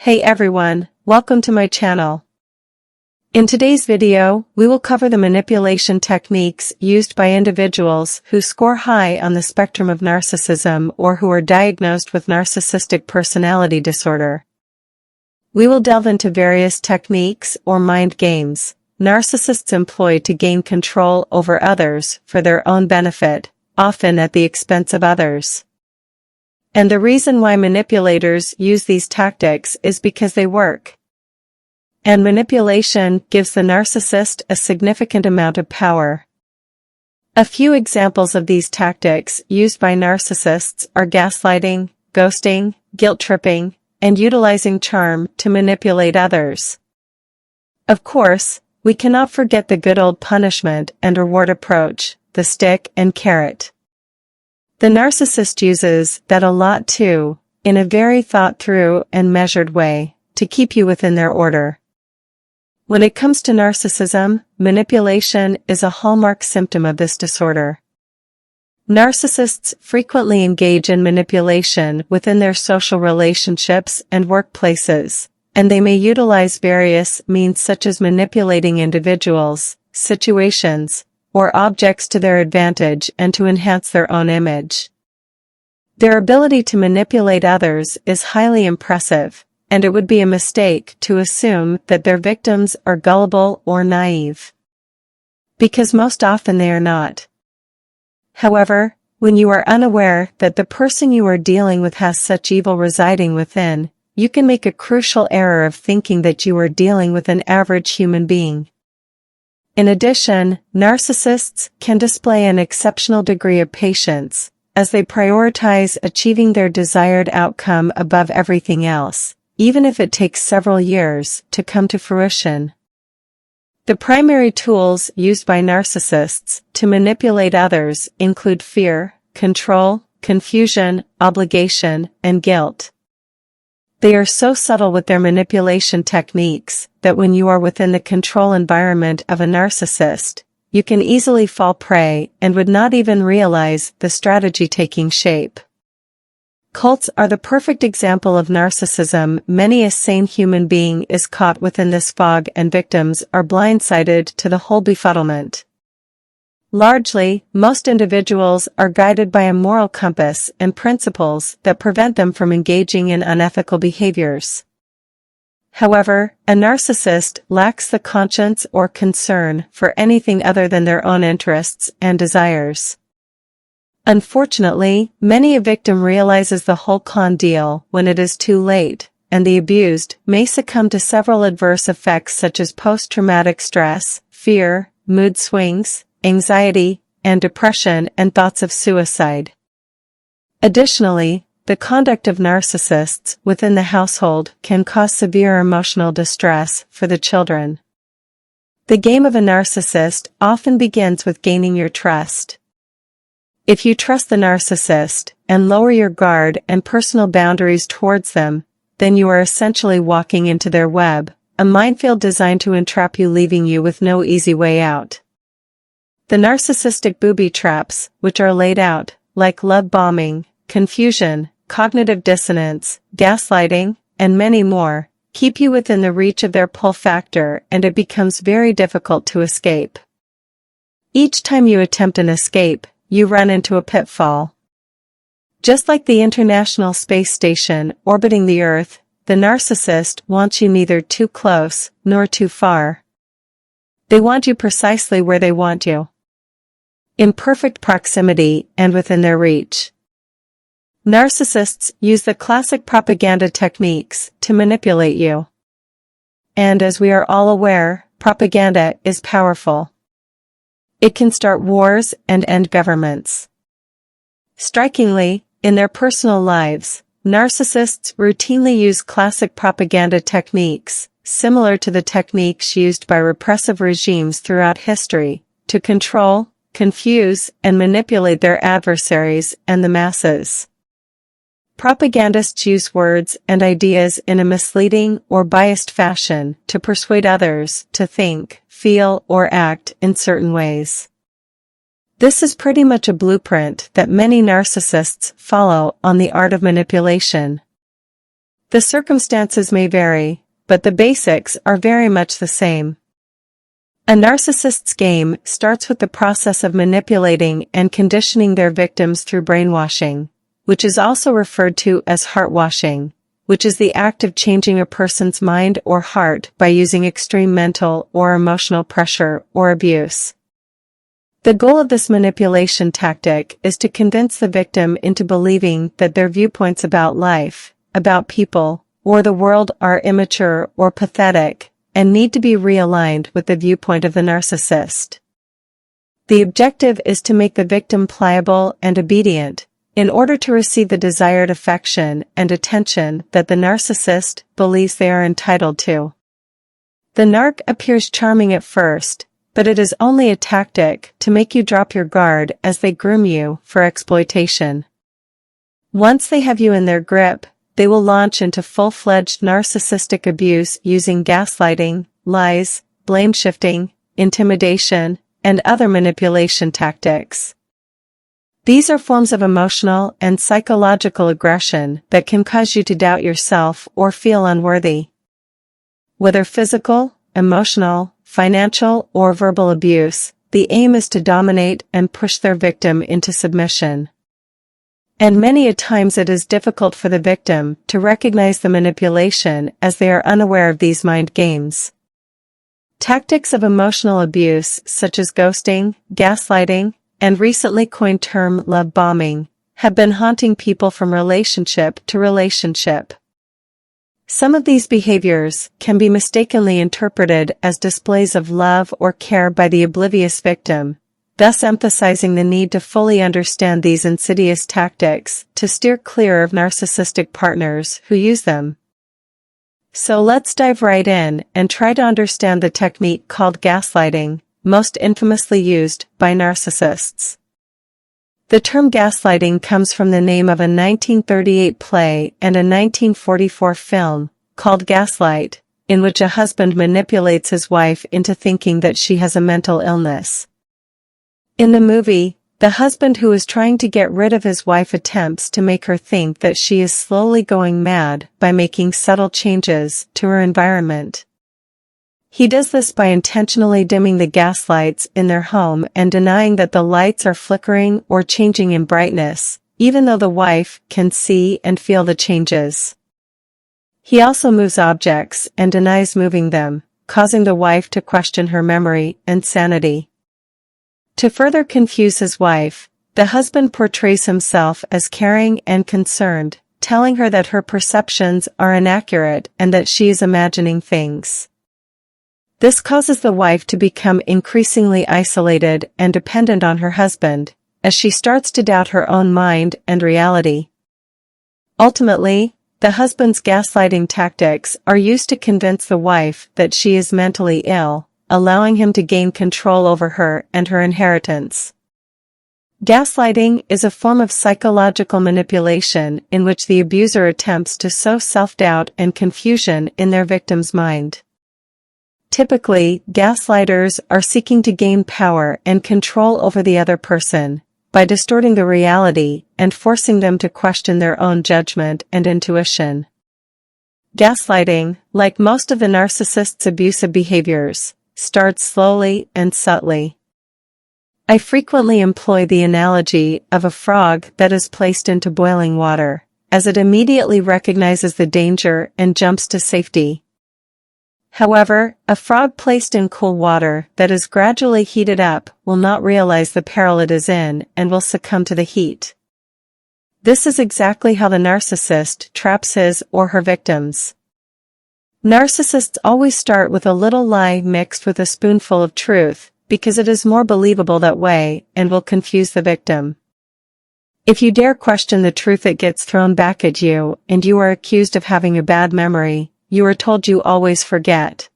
Hey everyone, welcome to my channel. In today's video, we will cover the manipulation techniques used by individuals who score high on the spectrum of narcissism or who are diagnosed with narcissistic personality disorder. We will delve into various techniques or mind games narcissists employ to gain control over others for their own benefit, often at the expense of others. And the reason why manipulators use these tactics is because they work. And manipulation gives the narcissist a significant amount of power. A few examples of these tactics used by narcissists are gaslighting, ghosting, guilt-tripping, and utilizing charm to manipulate others. Of course, we cannot forget the good old punishment and reward approach, the stick and carrot. The narcissist uses that a lot too, in a very thought-through and measured way, to keep you within their order. When it comes to narcissism, manipulation is a hallmark symptom of this disorder. Narcissists frequently engage in manipulation within their social relationships and workplaces, and they may utilize various means such as manipulating individuals, situations, or objects to their advantage and to enhance their own image. Their ability to manipulate others is highly impressive, and it would be a mistake to assume that their victims are gullible or naive. Because most often they are not. However, when you are unaware that the person you are dealing with has such evil residing within, you can make a crucial error of thinking that you are dealing with an average human being. In addition, narcissists can display an exceptional degree of patience, as they prioritize achieving their desired outcome above everything else, even if it takes several years to come to fruition. The primary tools used by narcissists to manipulate others include fear, control, confusion, obligation, and guilt. They are so subtle with their manipulation techniques that when you are within the control environment of a narcissist, you can easily fall prey and would not even realize the strategy taking shape. Cults are the perfect example of narcissism. Many a sane human being is caught within this fog and victims are blindsided to the whole befuddlement. Largely, most individuals are guided by a moral compass and principles that prevent them from engaging in unethical behaviors. However, a narcissist lacks the conscience or concern for anything other than their own interests and desires. Unfortunately, many a victim realizes the whole con deal when it is too late, and the abused may succumb to several adverse effects such as post-traumatic stress, fear, mood swings, anxiety, and depression and thoughts of suicide. Additionally, the conduct of narcissists within the household can cause severe emotional distress for the children. The game of a narcissist often begins with gaining your trust. If you trust the narcissist and lower your guard and personal boundaries towards them, then you are essentially walking into their web, a minefield designed to entrap you, leaving you with no easy way out. The narcissistic booby traps, which are laid out, like love bombing, confusion, cognitive dissonance, gaslighting, and many more, keep you within the reach of their pull factor, and it becomes very difficult to escape. Each time you attempt an escape, you run into a pitfall. Just like the International Space Station orbiting the Earth, the narcissist wants you neither too close nor too far. They want you precisely where they want you. In perfect proximity and within their reach. Narcissists use the classic propaganda techniques to manipulate you. And as we are all aware, propaganda is powerful. It can start wars and end governments. Strikingly, in their personal lives, narcissists routinely use classic propaganda techniques, similar to the techniques used by repressive regimes throughout history, to control, confuse, and manipulate their adversaries and the masses. Propagandists use words and ideas in a misleading or biased fashion to persuade others to think, feel, or act in certain ways. This is pretty much a blueprint that many narcissists follow on the art of manipulation. The circumstances may vary, but the basics are very much the same. A narcissist's game starts with the process of manipulating and conditioning their victims through brainwashing, which is also referred to as heart-washing, which is the act of changing a person's mind or heart by using extreme mental or emotional pressure or abuse. The goal of this manipulation tactic is to convince the victim into believing that their viewpoints about life, about people, or the world are immature or pathetic, and need to be realigned with the viewpoint of the narcissist. The objective is to make the victim pliable and obedient, in order to receive the desired affection and attention that the narcissist believes they are entitled to. The narc appears charming at first, but it is only a tactic to make you drop your guard as they groom you for exploitation. Once they have you in their grip, they will launch into full-fledged narcissistic abuse using gaslighting, lies, blame-shifting, intimidation, and other manipulation tactics. These are forms of emotional and psychological aggression that can cause you to doubt yourself or feel unworthy. Whether physical, emotional, financial, or verbal abuse, the aim is to dominate and push their victim into submission. And many a times it is difficult for the victim to recognize the manipulation as they are unaware of these mind games. Tactics of emotional abuse such as ghosting, gaslighting, and recently coined term love bombing have been haunting people from relationship to relationship. Some of these behaviors can be mistakenly interpreted as displays of love or care by the oblivious victim, thus emphasizing the need to fully understand these insidious tactics to steer clear of narcissistic partners who use them. So let's dive right in and try to understand the technique called gaslighting, most infamously used by narcissists. The term gaslighting comes from the name of a 1938 play and a 1944 film called Gaslight, in which a husband manipulates his wife into thinking that she has a mental illness. In the movie, the husband who is trying to get rid of his wife attempts to make her think that she is slowly going mad by making subtle changes to her environment. He does this by intentionally dimming the gas lights in their home and denying that the lights are flickering or changing in brightness, even though the wife can see and feel the changes. He also moves objects and denies moving them, causing the wife to question her memory and sanity. To further confuse his wife, the husband portrays himself as caring and concerned, telling her that her perceptions are inaccurate and that she is imagining things. This causes the wife to become increasingly isolated and dependent on her husband, as she starts to doubt her own mind and reality. Ultimately, the husband's gaslighting tactics are used to convince the wife that she is mentally ill, allowing him to gain control over her and her inheritance. Gaslighting is a form of psychological manipulation in which the abuser attempts to sow self-doubt and confusion in their victim's mind. Typically, gaslighters are seeking to gain power and control over the other person by distorting the reality and forcing them to question their own judgment and intuition. Gaslighting, like most of the narcissist's abusive behaviors, starts slowly and subtly. I frequently employ the analogy of a frog that is placed into boiling water, as it immediately recognizes the danger and jumps to safety. However, a frog placed in cool water that is gradually heated up will not realize the peril it is in and will succumb to the heat. This is exactly how the narcissist traps his or her victims. Narcissists always start with a little lie mixed with a spoonful of truth, because it is more believable that way and will confuse the victim. If you dare question the truth, it gets thrown back at you, and you are accused of having a bad memory. You are told you always forget.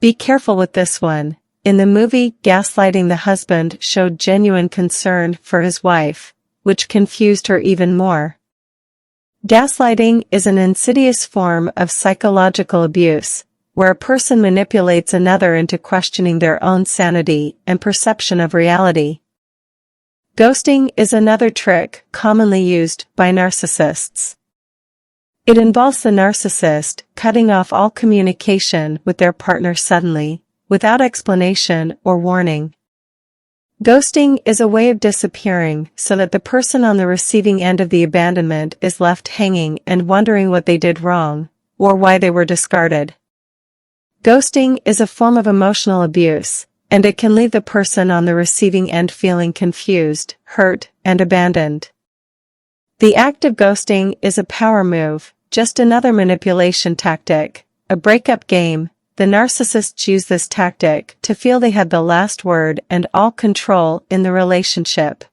Be careful with this one. In the movie Gaslighting, the husband showed genuine concern for his wife, which confused her even more. Gaslighting is an insidious form of psychological abuse, where a person manipulates another into questioning their own sanity and perception of reality. Ghosting is another trick commonly used by narcissists. It involves the narcissist cutting off all communication with their partner suddenly, without explanation or warning. Ghosting is a way of disappearing so that the person on the receiving end of the abandonment is left hanging and wondering what they did wrong, or why they were discarded. Ghosting is a form of emotional abuse, and it can leave the person on the receiving end feeling confused, hurt, and abandoned. The act of ghosting is a power move, just another manipulation tactic, a breakup game. The narcissists use this tactic to feel they have the last word and all control in the relationship.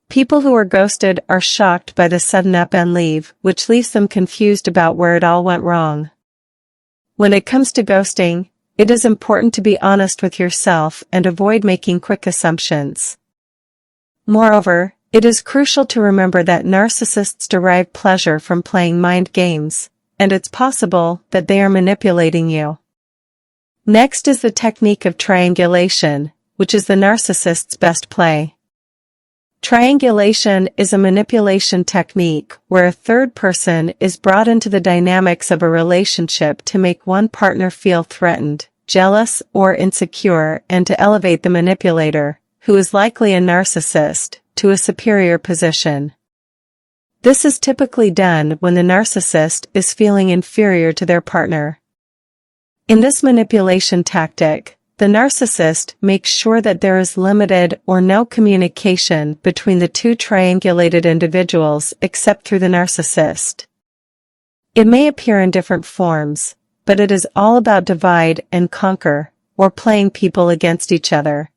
People who are ghosted are shocked by the sudden up and leave, which leaves them confused about where it all went wrong. When it comes to ghosting, it is important to be honest with yourself and avoid making quick assumptions. Moreover, it is crucial to remember that narcissists derive pleasure from playing mind games, and it's possible that they are manipulating you. Next is the technique of triangulation, which is the narcissist's best play. Triangulation is a manipulation technique where a third person is brought into the dynamics of a relationship to make one partner feel threatened, jealous, or insecure, and to elevate the manipulator, who is likely a narcissist, to a superior position. This is typically done when the narcissist is feeling inferior to their partner. In this manipulation tactic, the narcissist makes sure that there is limited or no communication between the two triangulated individuals except through the narcissist. It may appear in different forms, but it is all about divide and conquer, or playing people against each other.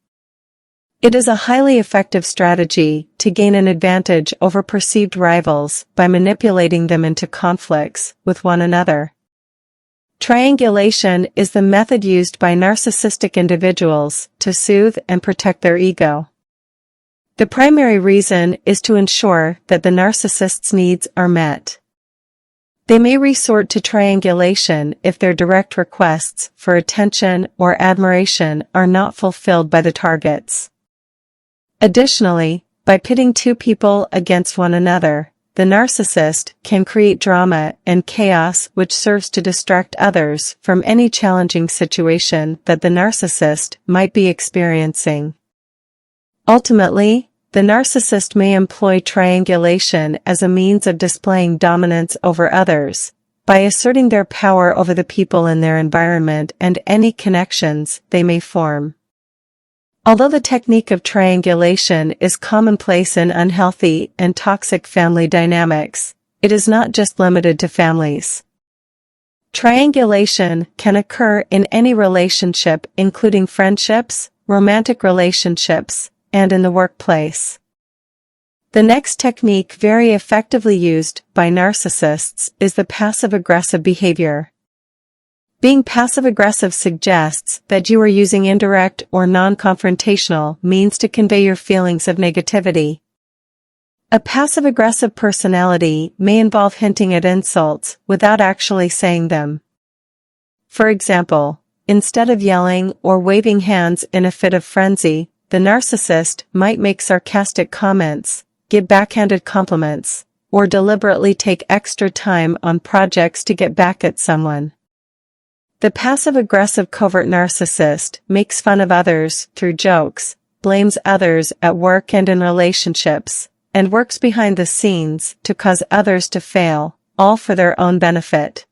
It is a highly effective strategy to gain an advantage over perceived rivals by manipulating them into conflicts with one another. Triangulation is the method used by narcissistic individuals to soothe and protect their ego. The primary reason is to ensure that the narcissist's needs are met. They may resort to triangulation if their direct requests for attention or admiration are not fulfilled by the targets. Additionally, by pitting two people against one another, the narcissist can create drama and chaos which serves to distract others from any challenging situation that the narcissist might be experiencing. Ultimately, the narcissist may employ triangulation as a means of displaying dominance over others, by asserting their power over the people in their environment and any connections they may form. Although the technique of triangulation is commonplace in unhealthy and toxic family dynamics, it is not just limited to families. Triangulation can occur in any relationship, including friendships, romantic relationships, and in the workplace. The next technique very effectively used by narcissists is the passive-aggressive behavior. Being passive-aggressive suggests that you are using indirect or non-confrontational means to convey your feelings of negativity. A passive-aggressive personality may involve hinting at insults without actually saying them. For example, instead of yelling or waving hands in a fit of frenzy, the narcissist might make sarcastic comments, give backhanded compliments, or deliberately take extra time on projects to get back at someone. The passive-aggressive covert narcissist makes fun of others through jokes, blames others at work and in relationships, and works behind the scenes to cause others to fail, all for their own benefit.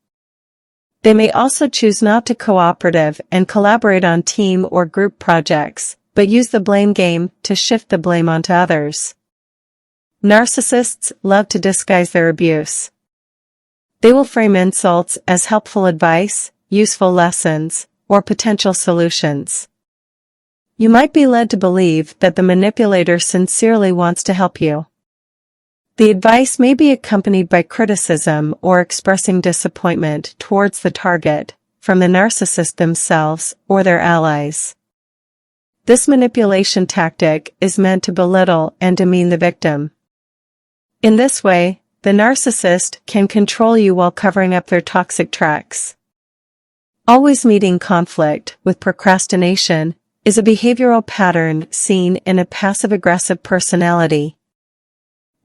They may also choose not to cooperative and collaborate on team or group projects, but use the blame game to shift the blame onto others. Narcissists love to disguise their abuse. They will frame insults as helpful advice, useful lessons, or potential solutions. You might be led to believe that the manipulator sincerely wants to help you. The advice may be accompanied by criticism or expressing disappointment towards the target, from the narcissist themselves or their allies. This manipulation tactic is meant to belittle and demean the victim. In this way, the narcissist can control you while covering up their toxic tracks. Always meeting conflict with procrastination is a behavioral pattern seen in a passive-aggressive personality.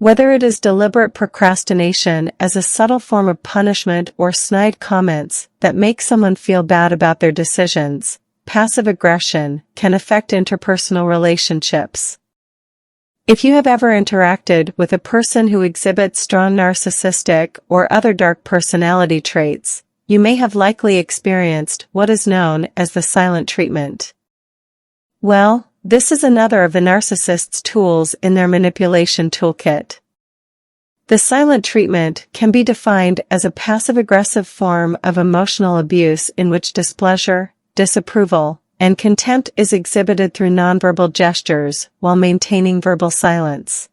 Whether it is deliberate procrastination as a subtle form of punishment or snide comments that make someone feel bad about their decisions, passive aggression can affect interpersonal relationships. If you have ever interacted with a person who exhibits strong narcissistic or other dark personality traits, you may have likely experienced what is known as the silent treatment. Well, this is another of the narcissist's tools in their manipulation toolkit. The silent treatment can be defined as a passive-aggressive form of emotional abuse in which displeasure, disapproval, and contempt is exhibited through nonverbal gestures while maintaining verbal silence.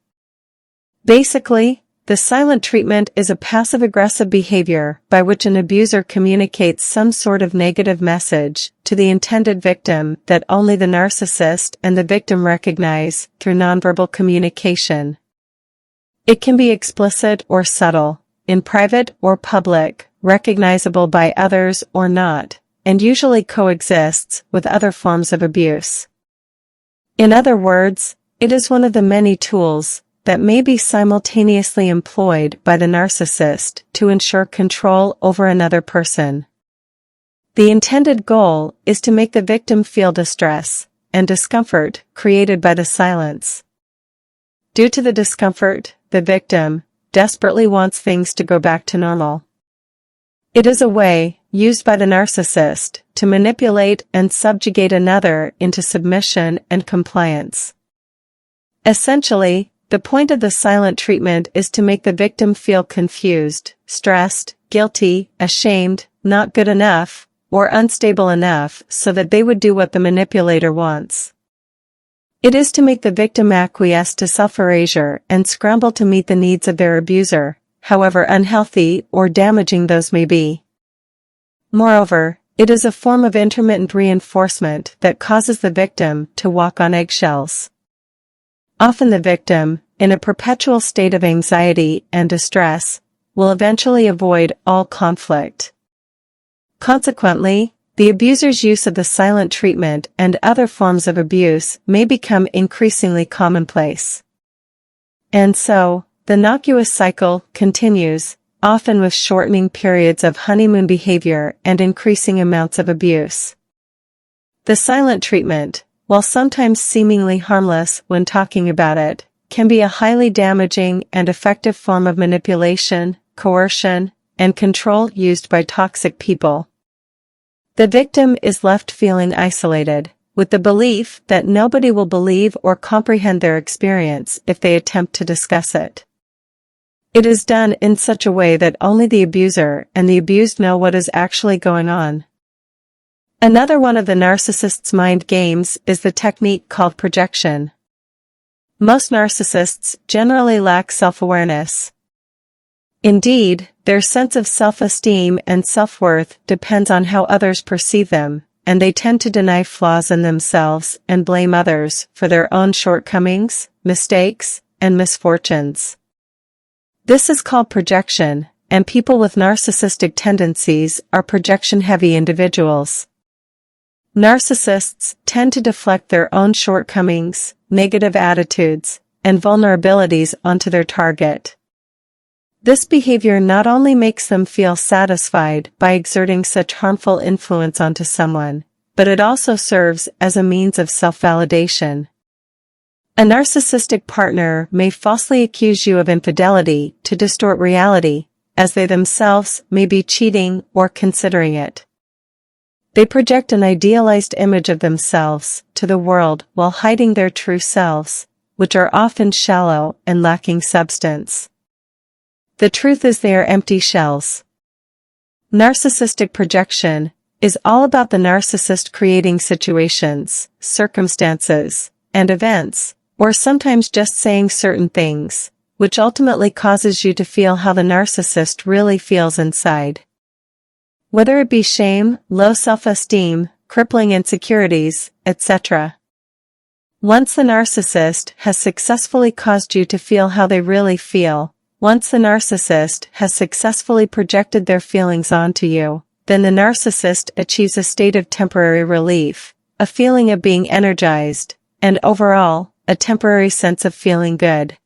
Basically, the silent treatment is a passive-aggressive behavior by which an abuser communicates some sort of negative message to the intended victim that only the narcissist and the victim recognize through nonverbal communication. It can be explicit or subtle, in private or public, recognizable by others or not, and usually coexists with other forms of abuse. In other words, it is one of the many tools that may be simultaneously employed by the narcissist to ensure control over another person. The intended goal is to make the victim feel distress and discomfort created by the silence. Due to the discomfort, the victim desperately wants things to go back to normal. It is a way, used by the narcissist, to manipulate and subjugate another into submission and compliance. Essentially, the point of the silent treatment is to make the victim feel confused, stressed, guilty, ashamed, not good enough, or unstable enough so that they would do what the manipulator wants. It is to make the victim acquiesce to self-erasure and scramble to meet the needs of their abuser, however unhealthy or damaging those may be. Moreover, it is a form of intermittent reinforcement that causes the victim to walk on eggshells. Often the victim, in a perpetual state of anxiety and distress, will eventually avoid all conflict. Consequently, the abuser's use of the silent treatment and other forms of abuse may become increasingly commonplace. And so, the innocuous cycle continues, often with shortening periods of honeymoon behavior and increasing amounts of abuse. The silent treatment, while sometimes seemingly harmless when talking about it, can be a highly damaging and effective form of manipulation, coercion, and control used by toxic people. The victim is left feeling isolated, with the belief that nobody will believe or comprehend their experience if they attempt to discuss it. It is done in such a way that only the abuser and the abused know what is actually going on. Another one of the narcissist's mind games is the technique called projection. Most narcissists generally lack self-awareness. Indeed, their sense of self-esteem and self-worth depends on how others perceive them, and they tend to deny flaws in themselves and blame others for their own shortcomings, mistakes, and misfortunes. This is called projection, and people with narcissistic tendencies are projection-heavy individuals. Narcissists tend to deflect their own shortcomings, negative attitudes, and vulnerabilities onto their target. This behavior not only makes them feel satisfied by exerting such harmful influence onto someone, but it also serves as a means of self-validation. A narcissistic partner may falsely accuse you of infidelity to distort reality, as they themselves may be cheating or considering it. They project an idealized image of themselves to the world while hiding their true selves, which are often shallow and lacking substance. The truth is they are empty shells. Narcissistic projection is all about the narcissist creating situations, circumstances, and events, or sometimes just saying certain things, which ultimately causes you to feel how the narcissist really feels inside. Whether it be shame, low self-esteem, crippling insecurities, etc. Once the narcissist has successfully caused you to feel how they really feel, once the narcissist has successfully projected their feelings onto you, then the narcissist achieves a state of temporary relief, a feeling of being energized, and overall, a temporary sense of feeling good.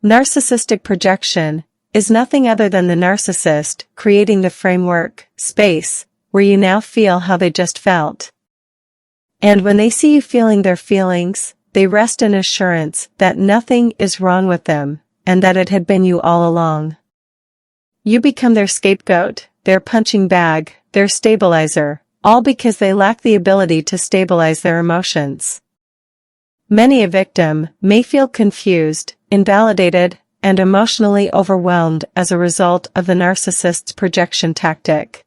Narcissistic projection is nothing other than the narcissist creating the framework, space, where you now feel how they just felt. And when they see you feeling their feelings, they rest in assurance that nothing is wrong with them, and that it had been you all along. You become their scapegoat, their punching bag, their stabilizer, all because they lack the ability to stabilize their emotions. Many a victim may feel confused, invalidated, and emotionally overwhelmed as a result of the narcissist's projection tactic.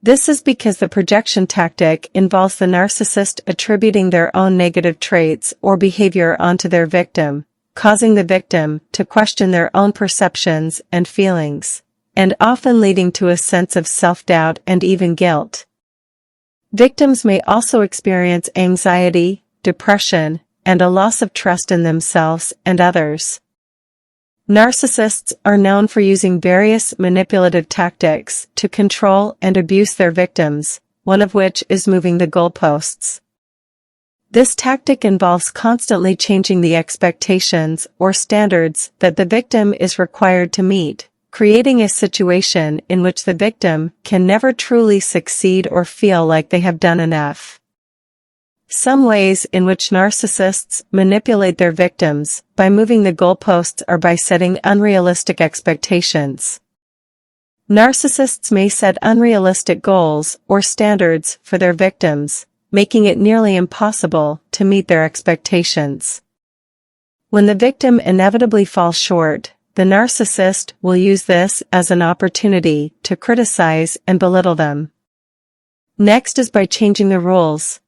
This is because the projection tactic involves the narcissist attributing their own negative traits or behavior onto their victim, causing the victim to question their own perceptions and feelings, and often leading to a sense of self-doubt and even guilt. Victims may also experience anxiety, depression, and a loss of trust in themselves and others. Narcissists are known for using various manipulative tactics to control and abuse their victims, one of which is moving the goalposts. This tactic involves constantly changing the expectations or standards that the victim is required to meet, creating a situation in which the victim can never truly succeed or feel like they have done enough. Some ways in which narcissists manipulate their victims by moving the goalposts are by setting unrealistic expectations. Narcissists may set unrealistic goals or standards for their victims, making it nearly impossible to meet their expectations. When the victim inevitably falls short, the narcissist will use this as an opportunity to criticize and belittle them. Next is by changing the rules.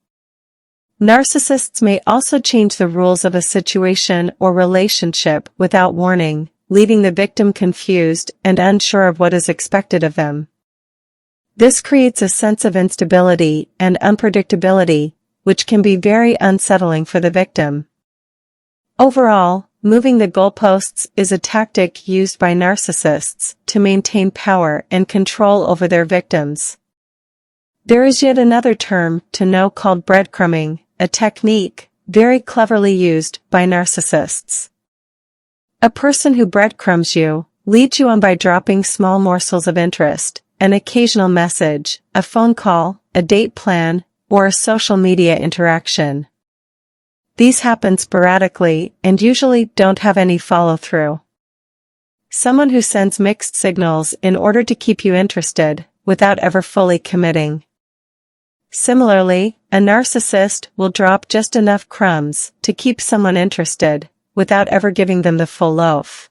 Narcissists may also change the rules of a situation or relationship without warning, leaving the victim confused and unsure of what is expected of them. This creates a sense of instability and unpredictability, which can be very unsettling for the victim. Overall, moving the goalposts is a tactic used by narcissists to maintain power and control over their victims. There is yet another term to know called breadcrumbing, a technique very cleverly used by narcissists. A person who breadcrumbs you leads you on by dropping small morsels of interest, an occasional message, a phone call, a date plan, or a social media interaction. These happen sporadically and usually don't have any follow-through. Someone who sends mixed signals in order to keep you interested, without ever fully committing. Similarly, a narcissist will drop just enough crumbs to keep someone interested, without ever giving them the full loaf.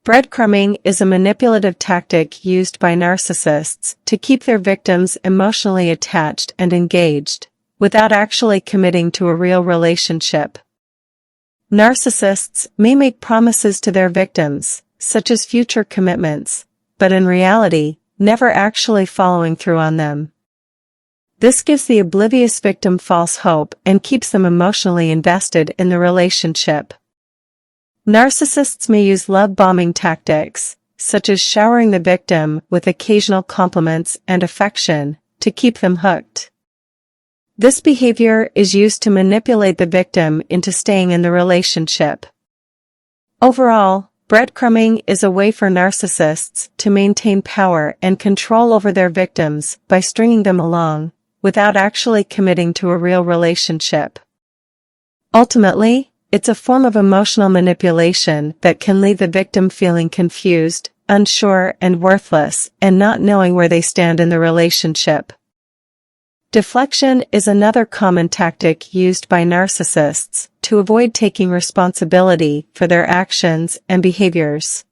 Breadcrumbing is a manipulative tactic used by narcissists to keep their victims emotionally attached and engaged, without actually committing to a real relationship. Narcissists may make promises to their victims, such as future commitments, but in reality, never actually following through on them. This gives the oblivious victim false hope and keeps them emotionally invested in the relationship. Narcissists may use love-bombing tactics, such as showering the victim with occasional compliments and affection, to keep them hooked. This behavior is used to manipulate the victim into staying in the relationship. Overall, breadcrumbing is a way for narcissists to maintain power and control over their victims by stringing them along, without actually committing to a real relationship. Ultimately, it's a form of emotional manipulation that can leave the victim feeling confused, unsure, and worthless, and not knowing where they stand in the relationship. Deflection is another common tactic used by narcissists to avoid taking responsibility for their actions and behaviors.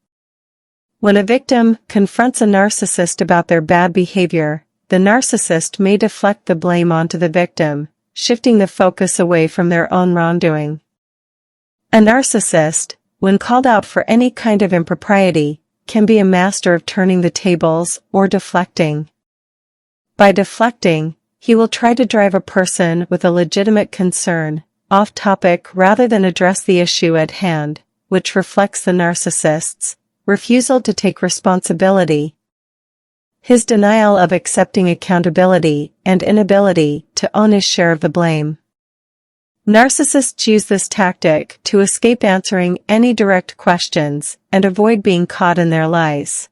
When a victim confronts a narcissist about their bad behavior, the narcissist may deflect the blame onto the victim, shifting the focus away from their own wrongdoing. A narcissist, when called out for any kind of impropriety, can be a master of turning the tables or deflecting. By deflecting, he will try to drive a person with a legitimate concern off topic rather than address the issue at hand, which reflects the narcissist's refusal to take responsibility, his denial of accepting accountability, and inability to own his share of the blame. Narcissists use this tactic to escape answering any direct questions and avoid being caught in their lies.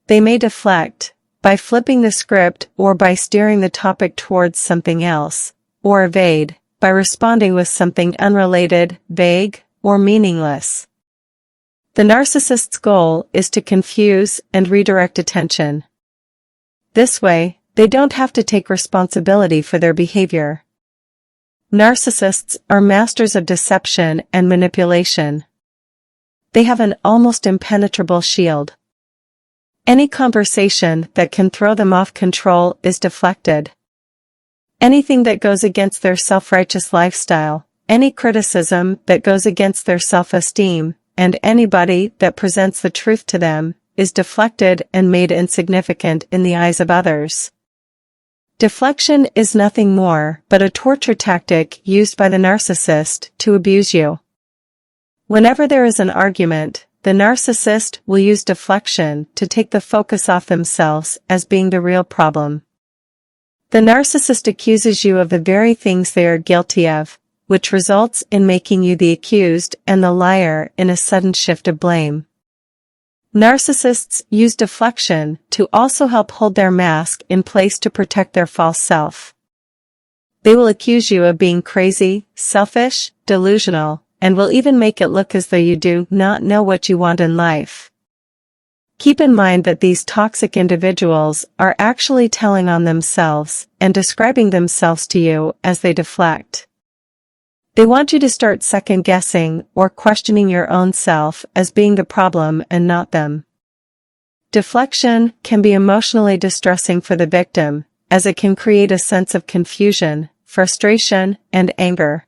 They may deflect, by flipping the script or by steering the topic towards something else, or evade, by responding with something unrelated, vague, or meaningless. The narcissist's goal is to confuse and redirect attention. This way, they don't have to take responsibility for their behavior. Narcissists are masters of deception and manipulation. They have an almost impenetrable shield. Any conversation that can throw them off control is deflected. Anything that goes against their self-righteous lifestyle, any criticism that goes against their self-esteem, and anybody that presents the truth to them, is deflected and made insignificant in the eyes of others. Deflection is nothing more but a torture tactic used by the narcissist to abuse you. Whenever there is an argument, the narcissist will use deflection to take the focus off themselves as being the real problem. The narcissist accuses you of the very things they are guilty of, which results in making you the accused and the liar in a sudden shift of blame. Narcissists use deflection to also help hold their mask in place to protect their false self. They will accuse you of being crazy, selfish, delusional, and will even make it look as though you do not know what you want in life. Keep in mind that these toxic individuals are actually telling on themselves and describing themselves to you as they deflect. They want you to start second-guessing or questioning your own self as being the problem and not them. Deflection can be emotionally distressing for the victim, as it can create a sense of confusion, frustration, and anger.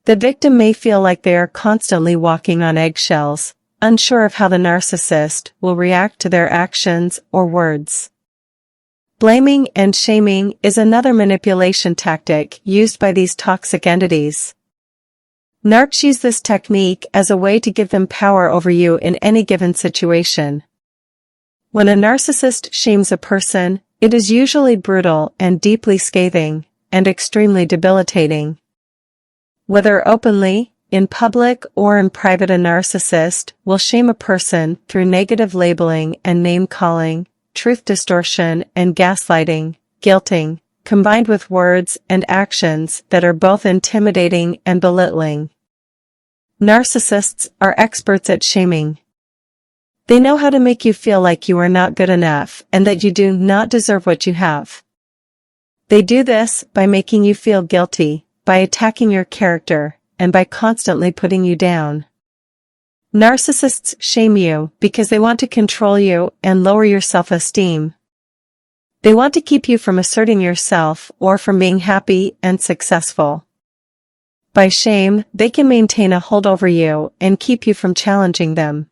The victim may feel like they are constantly walking on eggshells, unsure of how the narcissist will react to their actions or words. Blaming and shaming is another manipulation tactic used by these toxic entities. Narcs use this technique as a way to give them power over you in any given situation. When a narcissist shames a person, it is usually brutal and deeply scathing, and extremely debilitating. Whether openly, in public or in private, a narcissist will shame a person through negative labeling and name-calling, truth distortion and gaslighting, guilting, combined with words and actions that are both intimidating and belittling. Narcissists are experts at shaming. They know how to make you feel like you are not good enough and that you do not deserve what you have. They do this by making you feel guilty, by attacking your character, and by constantly putting you down. Narcissists shame you because they want to control you and lower your self-esteem. They want to keep you from asserting yourself or from being happy and successful. By shame, they can maintain a hold over you and keep you from challenging them.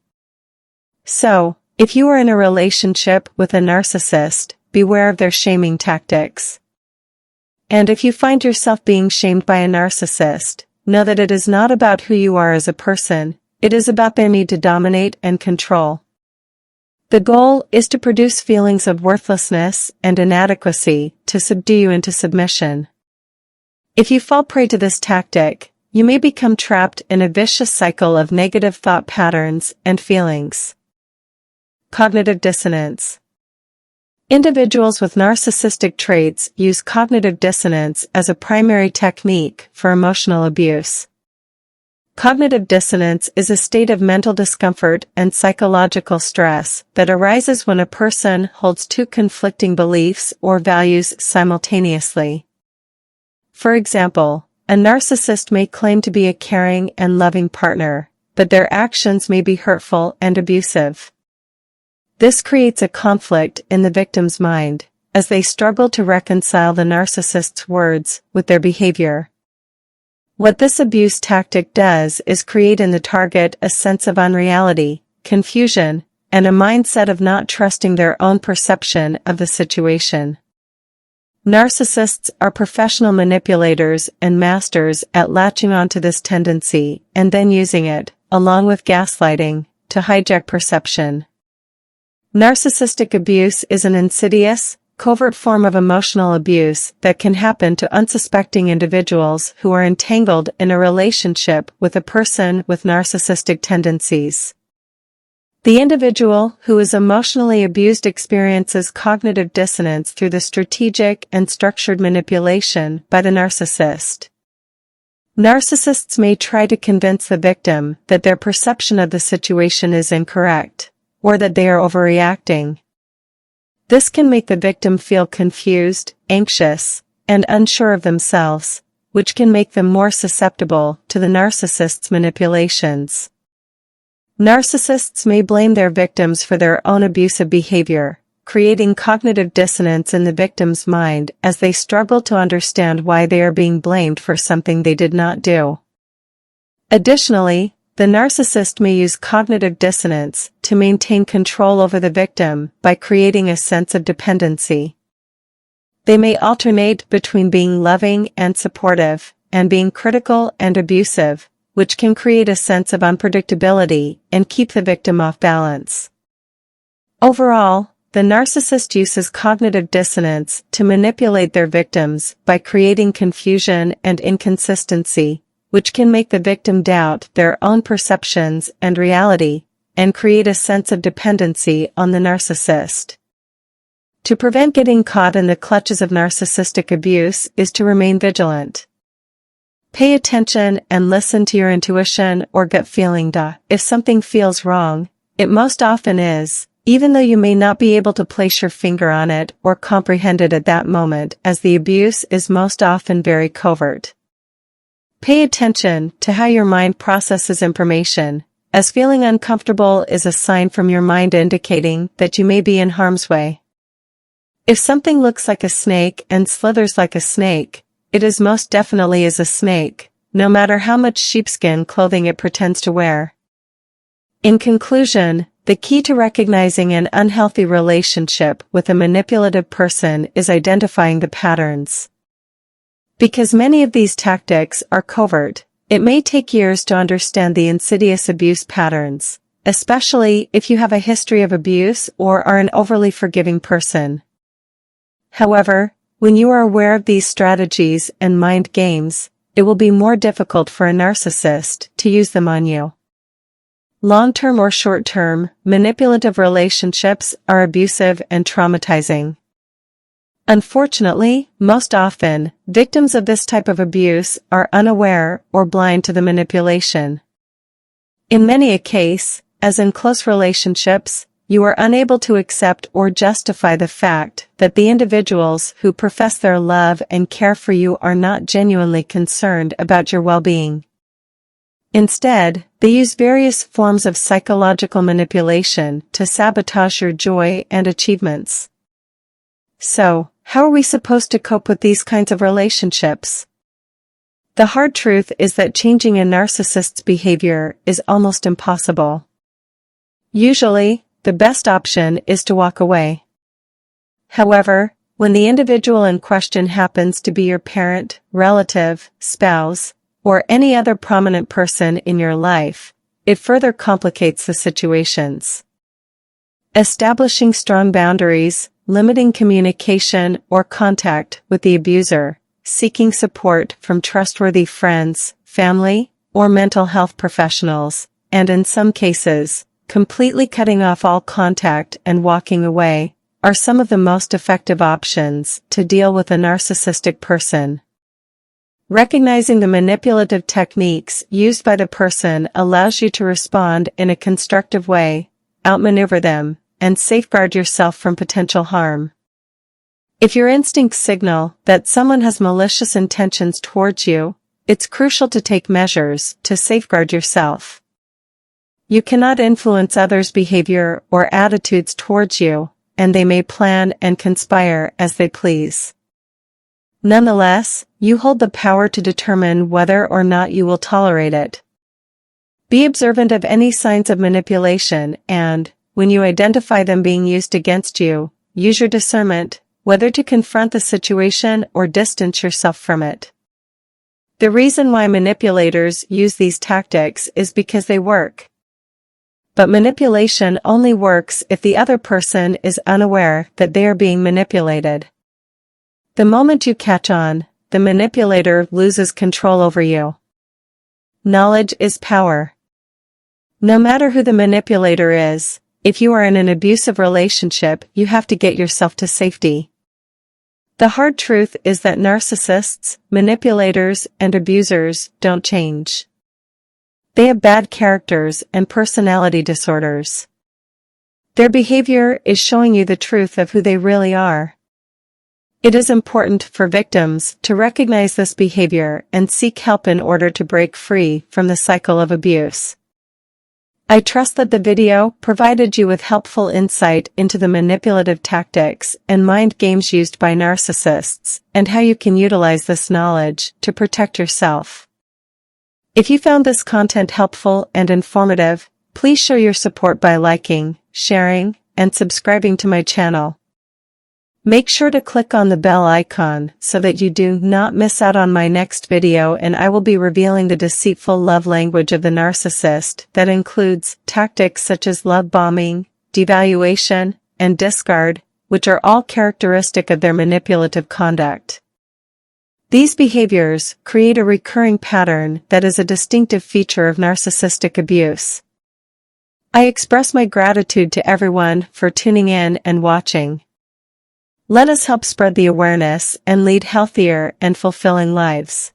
So, if you are in a relationship with a narcissist, beware of their shaming tactics. And if you find yourself being shamed by a narcissist, know that it is not about who you are as a person. It is about their need to dominate and control. The goal is to produce feelings of worthlessness and inadequacy to subdue you into submission. If you fall prey to this tactic, you may become trapped in a vicious cycle of negative thought patterns and feelings. Cognitive dissonance. Individuals with narcissistic traits use cognitive dissonance as a primary technique for emotional abuse. Cognitive dissonance is a state of mental discomfort and psychological stress that arises when a person holds two conflicting beliefs or values simultaneously. For example, a narcissist may claim to be a caring and loving partner, but their actions may be hurtful and abusive. This creates a conflict in the victim's mind, as they struggle to reconcile the narcissist's words with their behavior. What this abuse tactic does is create in the target a sense of unreality, confusion, and a mindset of not trusting their own perception of the situation. Narcissists are professional manipulators and masters at latching onto this tendency and then using it, along with gaslighting, to hijack perception. Narcissistic abuse is an insidious, covert form of emotional abuse that can happen to unsuspecting individuals who are entangled in a relationship with a person with narcissistic tendencies. The individual who is emotionally abused experiences cognitive dissonance through the strategic and structured manipulation by the narcissist. Narcissists may try to convince the victim that their perception of the situation is incorrect, or that they are overreacting. This can make the victim feel confused, anxious, and unsure of themselves, which can make them more susceptible to the narcissist's manipulations. Narcissists may blame their victims for their own abusive behavior, creating cognitive dissonance in the victim's mind as they struggle to understand why they are being blamed for something they did not do. Additionally, the narcissist may use cognitive dissonance to maintain control over the victim by creating a sense of dependency. They may alternate between being loving and supportive, and being critical and abusive, which can create a sense of unpredictability and keep the victim off balance. Overall, the narcissist uses cognitive dissonance to manipulate their victims by creating confusion and inconsistency, which can make the victim doubt their own perceptions and reality, and create a sense of dependency on the narcissist. To prevent getting caught in the clutches of narcissistic abuse is to remain vigilant. Pay attention and listen to your intuition or gut feeling. If something feels wrong, it most often is, even though you may not be able to place your finger on it or comprehend it at that moment, as the abuse is most often very covert. Pay attention to how your mind processes information, as feeling uncomfortable is a sign from your mind indicating that you may be in harm's way. If something looks like a snake and slithers like a snake, it is most definitely is a snake, no matter how much sheepskin clothing it pretends to wear. In conclusion, the key to recognizing an unhealthy relationship with a manipulative person is identifying the patterns. Because many of these tactics are covert, it may take years to understand the insidious abuse patterns, especially if you have a history of abuse or are an overly forgiving person. However, when you are aware of these strategies and mind games, it will be more difficult for a narcissist to use them on you. Long-term or short-term, manipulative relationships are abusive and traumatizing. Unfortunately, most often, victims of this type of abuse are unaware or blind to the manipulation. In many a case, as in close relationships, you are unable to accept or justify the fact that the individuals who profess their love and care for you are not genuinely concerned about your well-being. Instead, they use various forms of psychological manipulation to sabotage your joy and achievements. So, how are we supposed to cope with these kinds of relationships? The hard truth is that changing a narcissist's behavior is almost impossible. Usually, the best option is to walk away. However, when the individual in question happens to be your parent, relative, spouse, or any other prominent person in your life, it further complicates the situations. Establishing strong boundaries, limiting communication or contact with the abuser, seeking support from trustworthy friends, family, or mental health professionals, and in some cases, completely cutting off all contact and walking away, are some of the most effective options to deal with a narcissistic person. Recognizing the manipulative techniques used by the person allows you to respond in a constructive way, outmaneuver them, and safeguard yourself from potential harm. If your instincts signal that someone has malicious intentions towards you, it's crucial to take measures to safeguard yourself. You cannot influence others' behavior or attitudes towards you, and they may plan and conspire as they please. Nonetheless, you hold the power to determine whether or not you will tolerate it. Be observant of any signs of manipulation and, when you identify them being used against you, use your discernment, whether to confront the situation or distance yourself from it. The reason why manipulators use these tactics is because they work. But manipulation only works if the other person is unaware that they are being manipulated. The moment you catch on, the manipulator loses control over you. Knowledge is power. No matter who the manipulator is, if you are in an abusive relationship, you have to get yourself to safety. The hard truth is that narcissists, manipulators, and abusers don't change. They have bad characters and personality disorders. Their behavior is showing you the truth of who they really are. It is important for victims to recognize this behavior and seek help in order to break free from the cycle of abuse. I trust that the video provided you with helpful insight into the manipulative tactics and mind games used by narcissists, and how you can utilize this knowledge to protect yourself. If you found this content helpful and informative, please show your support by liking, sharing, and subscribing to my channel. Make sure to click on the bell icon so that you do not miss out on my next video, and I will be revealing the deceitful love language of the narcissist that includes tactics such as love bombing, devaluation, and discard, which are all characteristic of their manipulative conduct. These behaviors create a recurring pattern that is a distinctive feature of narcissistic abuse. I express my gratitude to everyone for tuning in and watching. Let us help spread the awareness and lead healthier and fulfilling lives.